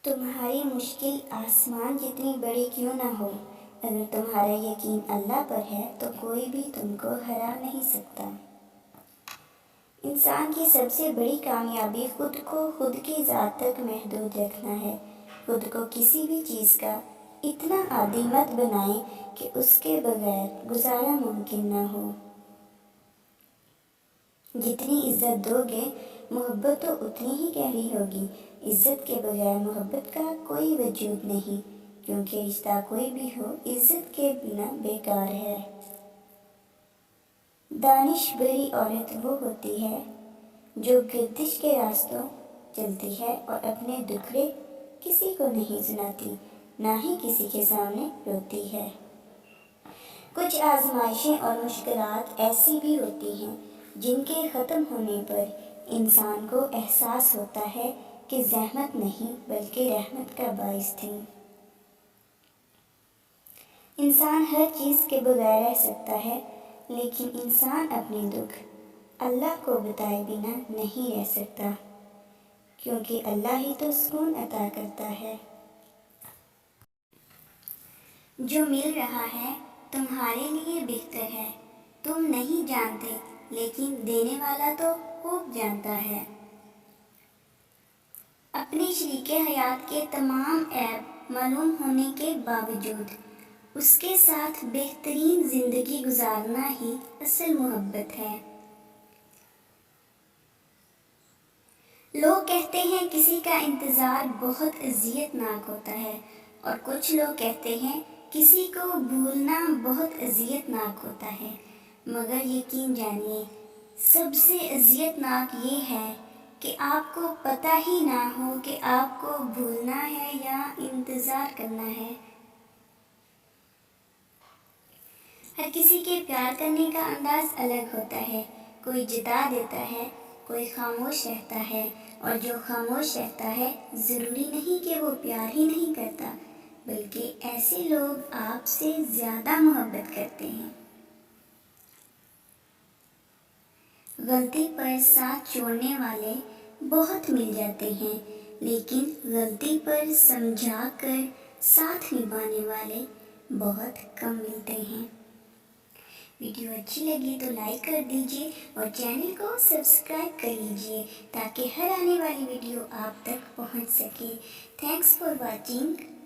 تمہاری مشکل آسمان جتنی بڑی کیوں نہ ہو، اگر تمہارا یقین اللہ پر ہے تو کوئی بھی تم کو ہرا نہیں سکتا۔ انسان کی سب سے بڑی کامیابی خود کو خود کی ذات تک محدود رکھنا ہے۔ خود کو کسی بھی چیز کا اتنا عادی مت بنائیں کہ اس کے بغیر گزارا ممکن نہ ہو۔ جتنی عزت دو گے، محبت تو اتنی ہی گہری ہوگی۔ عزت کے بغیر محبت کا کوئی وجود نہیں، کیونکہ رشتہ کوئی بھی ہو عزت کے بنا بیکار ہے۔ دانش بھری عورت وہ ہوتی ہے جو گردش کے راستوں چلتی ہے اور اپنے دکھڑے کسی کو نہیں سناتی، نہ ہی کسی کے سامنے روتی ہے۔ کچھ آزمائشیں اور مشکلات ایسی بھی ہوتی ہیں جن کے ختم ہونے پر انسان کو احساس ہوتا ہے کہ زحمت نہیں بلکہ رحمت کا باعث تھی۔ انسان ہر چیز کے بغیر رہ سکتا ہے، لیکن انسان اپنے دکھ اللہ کو بتائے بنا نہیں رہ سکتا، کیونکہ اللہ ہی تو سکون عطا کرتا ہے۔ جو مل رہا ہے تمہارے لیے بہتر ہے، تم نہیں جانتے لیکن دینے والا تو خوب جانتا ہے۔ اپنے شریک حیات کے تمام عیب معلوم ہونے کے باوجود اس کے ساتھ بہترین زندگی گزارنا ہی اصل محبت ہے۔ لوگ کہتے ہیں کسی کا انتظار بہت اذیت ناک ہوتا ہے، اور کچھ لوگ کہتے ہیں کسی کو بھولنا بہت اذیت ناک ہوتا ہے، مگر یقین جانیے سب سے اذیت ناک یہ ہے کہ آپ کو پتہ ہی نہ ہو کہ آپ کو بھولنا ہے یا انتظار کرنا ہے۔ ہر کسی کے پیار کرنے کا انداز الگ ہوتا ہے، کوئی جتا دیتا ہے، کوئی خاموش رہتا ہے، اور جو خاموش رہتا ہے ضروری نہیں کہ وہ پیار ہی نہیں کرتا، بلکہ ایسے لوگ آپ سے زیادہ محبت کرتے ہیں۔ غلطی پر ساتھ چھوڑنے والے بہت مل جاتے ہیں، لیکن غلطی پر سمجھا کر ساتھ نبھانے والے بہت کم ملتے ہیں۔ ویڈیو اچھی لگی تو لائک کر دیجیے اور چینل کو سبسکرائب کر لیجیے تاکہ ہر آنے والی ویڈیو آپ تک پہنچ سکے۔ Thanks for watching.